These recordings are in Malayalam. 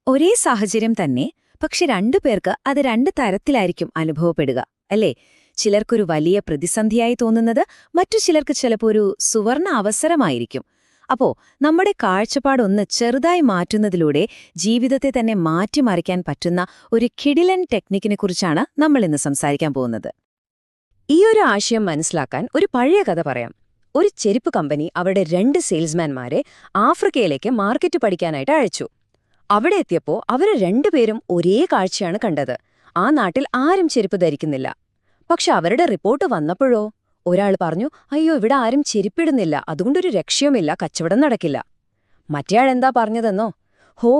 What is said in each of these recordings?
ഒരേ സാഹചര്യം തന്നെ, പക്ഷെ രണ്ടുപേർക്ക് അത് രണ്ട് തരത്തിലായിരിക്കും അനുഭവപ്പെടുക, അല്ലേ? ചിലർക്കൊരു വലിയ പ്രതിസന്ധിയായി തോന്നുന്നത് മറ്റു ചിലർക്ക് ചിലപ്പോൾ ഒരു സുവർണ അവസരമായിരിക്കും. അപ്പോ നമ്മുടെ കാഴ്ചപ്പാടൊന്ന് ചെറുതായി മാറ്റുന്നതിലൂടെ ജീവിതത്തെ തന്നെ മാറ്റിമറിക്കാൻ പറ്റുന്ന ഒരു കിടിലൻ ടെക്നിക്കിനെക്കുറിച്ചാണ് നമ്മളിന്ന് സംസാരിക്കാൻ പോകുന്നത്. ഈ ഒരു ആശയം മനസ്സിലാക്കാൻ ഒരു പഴയ കഥ പറയാം. ഒരു ചെരുപ്പ് കമ്പനി അവരുടെ 2 സെയിൽസ്മാൻമാരെ ആഫ്രിക്കയിലേക്ക് മാർക്കറ്റ് പഠിക്കാനായിട്ട് അയച്ചു. അവിടെ എത്തിയപ്പോൾ അവർ രണ്ടുപേരും ഒരേ കാഴ്ചയാണ് കണ്ടത്. ആ നാട്ടിൽ ആരും ചെരുപ്പ് ധരിക്കുന്നില്ല. പക്ഷെ അവരുടെ റിപ്പോർട്ട് വന്നപ്പോഴോ ഒരാൾ പറഞ്ഞു, അയ്യോ, ഇവിടെ ആരും ചെരുപ്പിടുന്നില്ല, അതുകൊണ്ടൊരു രക്ഷയുമില്ല, കച്ചവടം നടക്കില്ല. മറ്റേയാൾ എന്താ പറഞ്ഞതെന്നോ, ഹോ,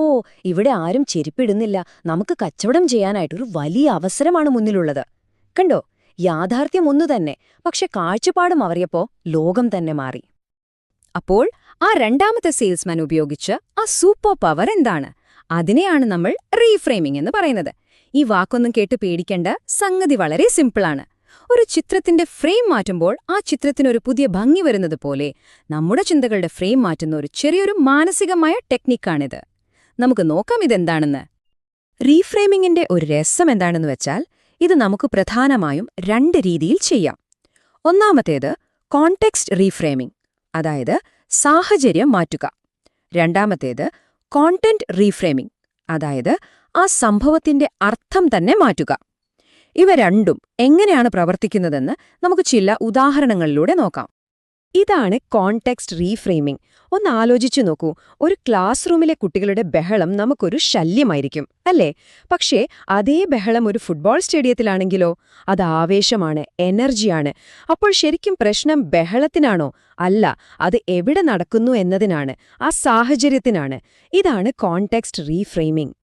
ഇവിടെ ആരും ചെരുപ്പിടുന്നില്ല, നമുക്ക് കച്ചവടം ചെയ്യാനായിട്ടൊരു വലിയ അവസരമാണ് മുന്നിലുള്ളത്. കണ്ടോ, യാഥാർത്ഥ്യം ഒന്നുതന്നെ, പക്ഷെ കാഴ്ചപ്പാട് മാറിയപ്പോ ലോകം തന്നെ മാറി. അപ്പോൾ ആ രണ്ടാമത്തെ സെയിൽസ്മാൻ ഉപയോഗിച്ച് ആ സൂപ്പർ പവർ എന്താണ്? അതിനെയാണ് നമ്മൾ റീഫ്രെയിമിംഗ് എന്ന് പറയുന്നത്. ഈ വാക്കൊന്നും കേട്ട് പേടിക്കേണ്ട, സംഗതി വളരെ സിമ്പിളാണ്. ഒരു ചിത്രത്തിന്റെ ഫ്രെയിം മാറ്റുമ്പോൾ ആ ചിത്രത്തിനൊരു പുതിയ ഭംഗി വരുന്നത് പോലെ നമ്മുടെ ചിന്തകളുടെ ഫ്രെയിം മാറ്റുന്ന ഒരു ചെറിയൊരു മാനസികമായ ടെക്നിക്കാണിത്. നമുക്ക് നോക്കാം ഇതെന്താണെന്ന്. റീഫ്രെയിമിംഗിന്റെ ഒരു രസം എന്താണെന്ന് വെച്ചാൽ, ഇത് നമുക്ക് പ്രധാനമായും 2 രീതിയിൽ ചെയ്യാം. ഒന്നാമത്തേത് കോണ്ടെക്സ്റ്റ് റീഫ്രെയിമിംഗ്, അതായത് സാഹചര്യം മാറ്റുക. രണ്ടാമത്തേത് കോണ്ടന്റ് റീഫ്രെയിമിംഗ്, അതായത് ആ സംഭവത്തിന്റെ അർത്ഥം തന്നെ മാറ്റുക. ഇവ രണ്ടും എങ്ങനെയാണ് പ്രവർത്തിക്കുന്നതെന്ന് നമുക്ക് ചില ഉദാഹരണങ്ങളിലൂടെ നോക്കാം. ഇതാണ് കോണ്ടെക്സ്റ്റ് റീഫ്രെയിമിംഗ്. ഒന്ന് ആലോചിച്ചു നോക്കൂ. ഒരു ക്ലാസ് റൂമിലെ കുട്ടികളുടെ ബഹളം നമുക്കൊരു ശല്യമായിരിക്കും, അല്ലേ? പക്ഷേ അതേ ബഹളം ഒരു ഫുട്ബോൾ സ്റ്റേഡിയത്തിലാണെങ്കിലോ അത് ആവേശമാണ്, എനർജിയാണ്. അപ്പോൾ ശരിക്കും പ്രശ്നം ബഹളത്തിനാണോ? അല്ല, അത് എവിടെ നടക്കുന്നു എന്നതിനാണ്, ആ സാഹചര്യത്തിനാണ്. ഇതാണ് കോണ്ടെക്സ്റ്റ് റീഫ്രെയിമിംഗ്.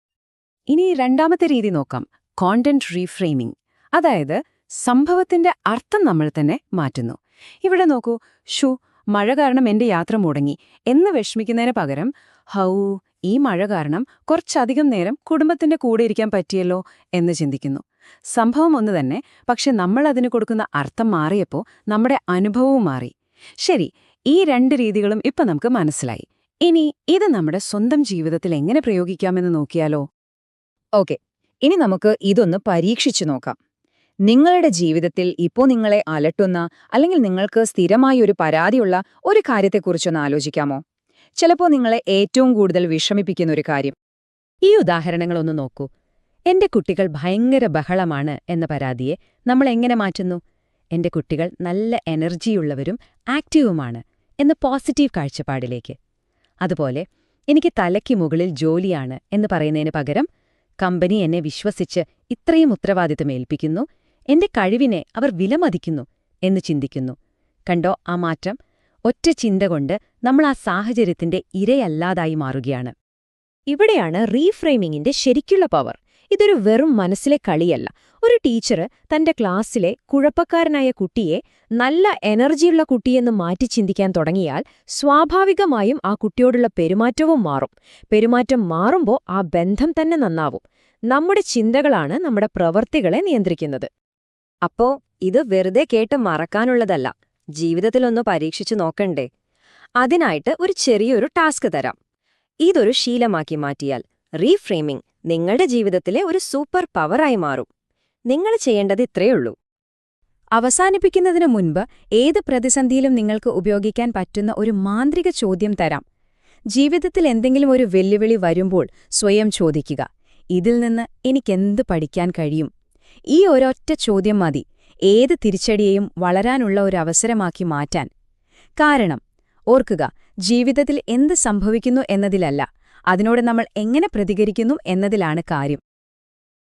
ഇനി രണ്ടാമത്തെ രീതി നോക്കാം, കോണ്ടന്റ് റീഫ്രെയിമിംഗ്. അതായത് സംഭവത്തിന്റെ അർത്ഥം നമ്മൾ തന്നെ മാറ്റുന്നു. ഇവിടെ നോക്കൂ, മഴ കാരണം എന്റെ യാത്ര മുടങ്ങി എന്ന് വിഷമിക്കുന്നതിന് പകരം, ഈ മഴ കാരണം കുറച്ചധികം നേരം കുടുംബത്തിന്റെ കൂടെ ഇരിക്കാൻ പറ്റിയല്ലോ എന്ന് ചിന്തിക്കുന്നു. സംഭവം ഒന്ന് തന്നെ, പക്ഷെ നമ്മൾ അതിന് കൊടുക്കുന്ന അർത്ഥം മാറിയപ്പോൾ നമ്മുടെ അനുഭവവും മാറി. ശരി, ഈ 2 രീതികളും ഇപ്പൊ നമുക്ക് മനസ്സിലായി. ഇനി ഇത് നമ്മുടെ സ്വന്തം ജീവിതത്തിൽ എങ്ങനെ പ്രയോഗിക്കാമെന്ന് നോക്കിയാലോ? ഓക്കെ, ഇനി നമുക്ക് ഇതൊന്ന് പരീക്ഷിച്ചു നോക്കാം. നിങ്ങളുടെ ജീവിതത്തിൽ ഇപ്പോൾ നിങ്ങളെ അലട്ടുന്ന, അല്ലെങ്കിൽ നിങ്ങൾക്ക് സ്ഥിരമായി ഒരു പരാതിയുള്ള ഒരു കാര്യത്തെക്കുറിച്ചൊന്ന് ആലോചിക്കാമോ? ചിലപ്പോൾ നിങ്ങളെ ഏറ്റവും കൂടുതൽ വിഷമിപ്പിക്കുന്ന ഒരു കാര്യം. ഈ ഉദാഹരണങ്ങളൊന്ന് നോക്കൂ. എന്റെ കുട്ടികൾ ഭയങ്കര ബഹളമാണ് എന്ന പരാതിയെ നമ്മൾ എങ്ങനെ മാറ്റുന്നു? എന്റെ കുട്ടികൾ നല്ല എനർജിയുള്ളവരും ആക്റ്റീവുമാണ് എന്ന പോസിറ്റീവ് കാഴ്ചപ്പാടിലേക്ക്. അതുപോലെ എനിക്ക് തലയ്ക്ക് മുകളിൽ ജോലിയാണ് എന്ന് പറയുന്നതിന് പകരം, കമ്പനി എന്നെ വിശ്വസിച്ച് ഇത്രയും ഉത്തരവാദിത്തം ഏൽപ്പിക്കുന്നു, എന്റെ കഴിവിനെ അവർ വിലമതിക്കുന്നു എന്ന് ചിന്തിക്കുന്നു. കണ്ടോ ആ മാറ്റം? ഒറ്റ ചിന്ത കൊണ്ട് നമ്മൾ ആ സാഹചര്യത്തിന്റെ ഇരയല്ലാതായി മാറുകയാണ്. ഇവിടെയാണ് റീഫ്രെയിമിംഗിന്റെ ശരിക്കുള്ള പവർ. ഇതൊരു വെറും മനസ്സിലെ കളിയല്ല. ഒരു ടീച്ചർ തന്റെ ക്ലാസ്സിലെ കുഴപ്പക്കാരനായ കുട്ടിയെ നല്ല എനർജിയുള്ള കുട്ടിയെന്ന് മാറ്റി ചിന്തിക്കാൻ തുടങ്ങിയാൽ സ്വാഭാവികമായും ആ കുട്ടിയോടുള്ള പെരുമാറ്റവും മാറും. പെരുമാറ്റം മാറുമ്പോൾ ആ ബന്ധം തന്നെ നന്നാവും. നമ്മുടെ ചിന്തകളാണ് നമ്മുടെ പ്രവൃത്തികളെ നിയന്ത്രിക്കുന്നത്. അപ്പോ ഇത് വെറുതെ കേട്ട് മറക്കാനുള്ളതല്ല, ജീവിതത്തിലൊന്ന് പരീക്ഷിച്ചു നോക്കണ്ടേ? അതിനായിട്ട് ഒരു ചെറിയൊരു ടാസ്ക് തരാം. ഇതൊരു ശീലമാക്കി മാറ്റിയാൽ റീഫ്രെയിമിംഗ് നിങ്ങളുടെ ജീവിതത്തിലെ ഒരു സൂപ്പർ പവറായി മാറും. നിങ്ങൾ ചെയ്യേണ്ടത് ഇത്രയുള്ളൂ. അവസാനിപ്പിക്കുന്നതിനു മുൻപ് ഏത് പ്രതിസന്ധിയിലും നിങ്ങൾക്ക് ഉപയോഗിക്കാൻ പറ്റുന്ന ഒരു മാന്ത്രിക ചോദ്യം തരാം. ജീവിതത്തിൽ എന്തെങ്കിലും ഒരു വെല്ലുവിളി വരുമ്പോൾ സ്വയം ചോദിക്കുക, ഇതിൽ നിന്ന് എനിക്കെന്ത് പഠിക്കാൻ കഴിയും? ഈ ഒരൊറ്റ ചോദ്യം മതി ഏത് തിരിച്ചടിയെയും വളരാനുള്ള ഒരു അവസരമാക്കി മാറ്റാൻ. കാരണം ഓർക്കുക, ജീവിതത്തിൽ എന്ത് സംഭവിക്കുന്നു എന്നതിലല്ല, അതിനോട് നമ്മൾ എങ്ങനെ പ്രതികരിക്കുന്നു എന്നതിലാണ് കാര്യം.